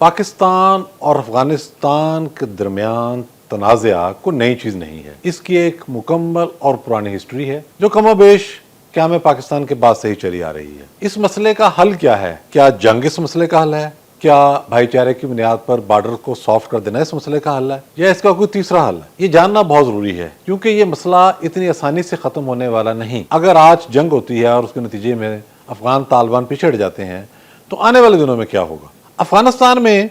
پاکستان اور افغانستان کے درمیان تنازعہ کوئی نئی چیز نہیں ہے، اس کی ایک مکمل اور پرانی ہسٹری ہے جو کم و بیش قیام پاکستان کے بعد سے ہی چلی آ رہی ہے۔ اس مسئلے کا حل کیا ہے؟ کیا جنگ اس مسئلے کا حل ہے؟ کیا بھائی چارے کی بنیاد پر بارڈر کو سافٹ کر دینا اس مسئلے کا حل ہے، یا اس کا کوئی تیسرا حل ہے؟ یہ جاننا بہت ضروری ہے، کیونکہ یہ مسئلہ اتنی آسانی سے ختم ہونے والا نہیں۔ اگر آج جنگ ہوتی ہے اور اس کے نتیجے میں افغان طالبان پیچھے ہٹ جاتے ہیں تو آنے والے دنوں میں کیا ہوگا؟ افغانستان میں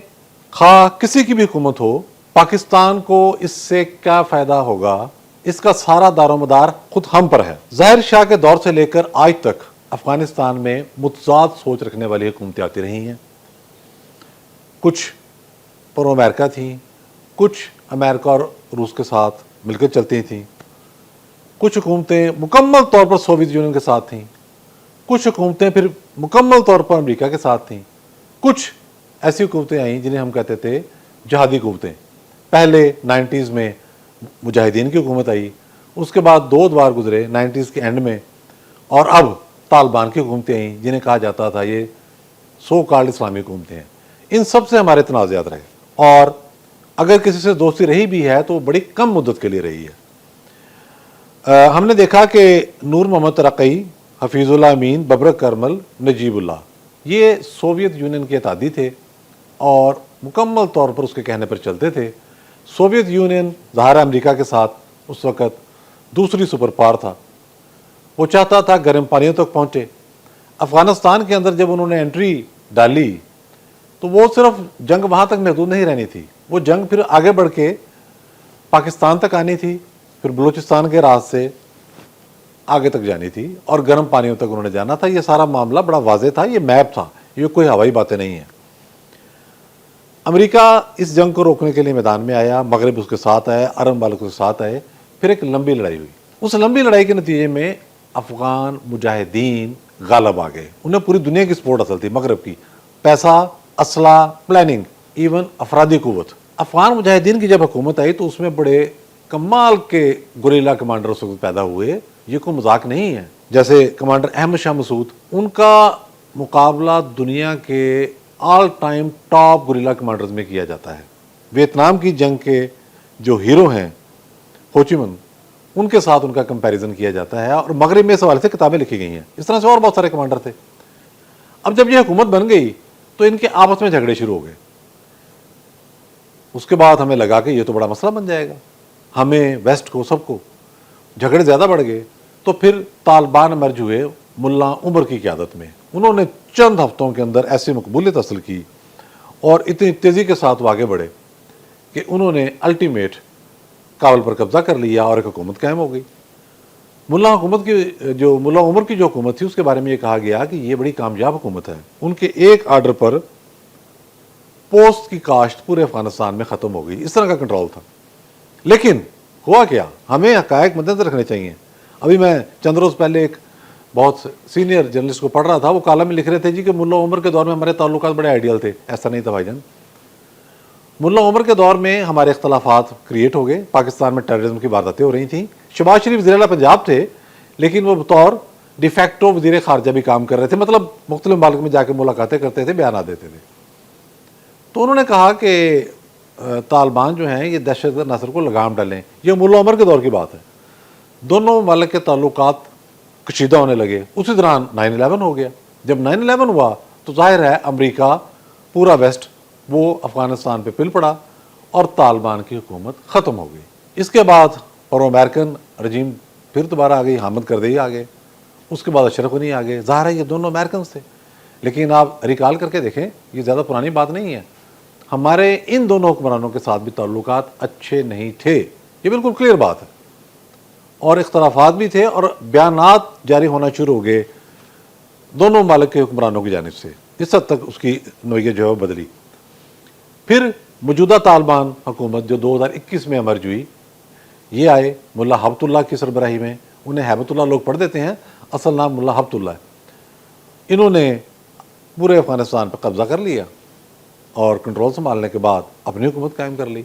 خواہ کسی کی بھی حکومت ہو، پاکستان کو اس سے کیا فائدہ ہوگا، اس کا سارا دار و مدار خود ہم پر ہے۔ ظاہر شاہ کے دور سے لے کر آج تک افغانستان میں متضاد سوچ رکھنے والی حکومتیں آتی رہی ہیں۔ کچھ پرو امریکہ تھیں، کچھ امریکہ اور روس کے ساتھ مل کر چلتی تھیں، کچھ حکومتیں مکمل طور پر سوویت یونین کے ساتھ تھیں، کچھ حکومتیں پھر مکمل طور پر امریکہ کے ساتھ تھیں، کچھ ایسی حکومتیں آئیں جنہیں ہم کہتے تھے جہادی حکومتیں۔ پہلے 90s میں مجاہدین کی حکومت آئی، اس کے بعد دو دوار گزرے 90s کے اینڈ میں، اور اب طالبان کی حکومتیں آئیں جنہیں کہا جاتا تھا یہ سو کالڈ اسلامی حکومتیں ہیں۔ ان سب سے ہمارے تنازعات رہے، اور اگر کسی سے دوستی رہی بھی ہے تو وہ بڑی کم مدت کے لیے رہی ہے۔ ہم نے دیکھا کہ نور محمد ترقی، حفیظ اللہ امین، ببرک کرمل، نجیب اللہ، یہ سوویت یونین کے اتحادی تھے اور مکمل طور پر اس کے کہنے پر چلتے تھے۔ سوویت یونین ظاہر امریکہ کے ساتھ اس وقت دوسری سپر پاور تھا، وہ چاہتا تھا گرم پانیوں تک پہنچے۔ افغانستان کے اندر جب انہوں نے انٹری ڈالی تو وہ صرف جنگ وہاں تک محدود نہیں رہنی تھی، وہ جنگ پھر آگے بڑھ کے پاکستان تک آنی تھی، پھر بلوچستان کے راز سے آگے تک جانی تھی اور گرم پانیوں تک انہوں نے جانا تھا۔ یہ سارا معاملہ بڑا واضح تھا، یہ میپ تھا، یہ کوئی ہوائی باتیں نہیں ہیں۔ امریکہ اس جنگ کو روکنے کے لیے میدان میں آیا، مغرب اس کے ساتھ آئے، عرب ممالک اس کے ساتھ آئے، پھر ایک لمبی لڑائی ہوئی۔ اس لمبی لڑائی کے نتیجے میں افغان مجاہدین غالب آ گئے۔ انہیں پوری دنیا کی سپورٹ حاصل تھی، مغرب کی، پیسہ، اسلحہ، پلاننگ، ایون افرادی قوت۔ افغان مجاہدین کی جب حکومت آئی تو اس میں بڑے کمال کے گوریلا کمانڈر اس وقت پیدا ہوئے، یہ کوئی مذاق نہیں ہے۔ جیسے کمانڈر احمد شاہ مسعود، ان کا مقابلہ دنیا کے all time top guerrilla commanders میں کیا جاتا ہے۔ ویتنام کی جنگ کے جو ہیرو ہیں ہو چی من، ان کے ساتھ ان کا کمپیریزن کیا جاتا ہے، اور مغرب میں اس حوالے سے کتابیں لکھی گئی ہیں۔ اس طرح سے اور بہت سارے کمانڈر تھے۔ اب جب یہ حکومت بن گئی تو ان کے آپس میں جھگڑے شروع ہو گئے۔ اس کے بعد ہمیں لگا کہ یہ تو بڑا مسئلہ بن جائے گا، ہمیں ویسٹ کو سب کو جھگڑے زیادہ بڑھ گئے۔ تو پھر طالبان مرج ہوئے ملا عمر کی قیادت میں۔ انہوں نے چند ہفتوں کے اندر ایسی مقبولیت حاصل کی اور اتنی تیزی کے ساتھ وہ آگے بڑھے کہ انہوں نے الٹیمیٹ کابل پر قبضہ کر لیا اور ایک حکومت قائم ہو گئی۔ ملا عمر کی جو حکومت تھی اس کے بارے میں یہ کہا گیا کہ یہ بڑی کامیاب حکومت ہے۔ ان کے ایک آرڈر پر پوست کی کاشت پورے افغانستان میں ختم ہو گئی، اس طرح کا کنٹرول تھا۔ لیکن ہوا کیا، ہمیں حقائق مد نظر رکھنے چاہیے۔ ابھی میں چند روز پہلے ایک بہت سینئر جرنلسٹ کو پڑھ رہا تھا، وہ کالم میں لکھ رہے تھے جی کہ ملا عمر کے دور میں ہمارے تعلقات بڑے آئیڈیل تھے۔ ایسا نہیں تھا بھائی جان، ملا عمر کے دور میں ہمارے اختلافات کریٹ ہو گئے، پاکستان میں ٹیررزم کی وارداتیں ہو رہی تھیں۔ شہباز شریف وزیر اعلیٰ پنجاب تھے، لیکن وہ بطور ڈی فیکٹو وزیر خارجہ بھی کام کر رہے تھے، مطلب مختلف ممالک میں جا کے ملاقاتیں کرتے تھے، بیانات دیتے تھے۔ تو انہوں نے کہا کہ طالبان جو ہیں یہ دہشت گرد عناصر کو لگام ڈالیں۔ یہ ملا عمر کے دور کی بات ہے۔ دونوں ممالک کے تعلقات کشیدہ ہونے لگے۔ اسی دوران 9/11 ہو گیا۔ جب 9/11 ہوا تو ظاہر ہے امریکہ، پورا ویسٹ، وہ افغانستان پہ پل پڑا اور طالبان کی حکومت ختم ہو گئی۔ اس کے بعد پرو امریکن رجیم پھر دوبارہ آ گئی، حامد کردئی آ گئے، اس کے بعد اشرف غنی آ گئے۔ ظاہر ہے یہ دونوں امریکنز تھے، لیکن آپ ریکال کر کے دیکھیں یہ زیادہ پرانی بات نہیں ہے۔ ہمارے ان دونوں حکمرانوں کے ساتھ بھی تعلقات اچھے نہیں تھے، یہ بالکل کلیئر بات ہے، اور اختلافات بھی تھے اور بیانات جاری ہونا شروع ہو گئے دونوں ممالک کے حکمرانوں کی جانب سے۔ اس حد تک اس کی نوعیت جو ہے بدلی۔ پھر موجودہ طالبان حکومت جو 2021 میں امرج ہوئی، یہ آئے ملا ہبت اللہ کی سربراہی میں۔ انہیں ہیبت اللہ لوگ پڑھ دیتے ہیں، اصل نام ملا ہبت اللہ ہے۔ انہوں نے پورے افغانستان پر قبضہ کر لیا اور کنٹرول سنبھالنے کے بعد اپنی حکومت قائم کر لی۔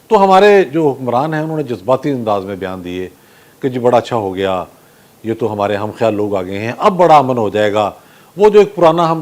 تو ہمارے جو حکمران ہیں انہوں نے جذباتی انداز میں بیان دیے کہ جی بڑا اچھا ہو گیا، یہ تو ہمارے ہم خیال لوگ آ گئے ہیں، اب بڑا امن ہو جائے گا۔ وہ جو ایک پرانا ہم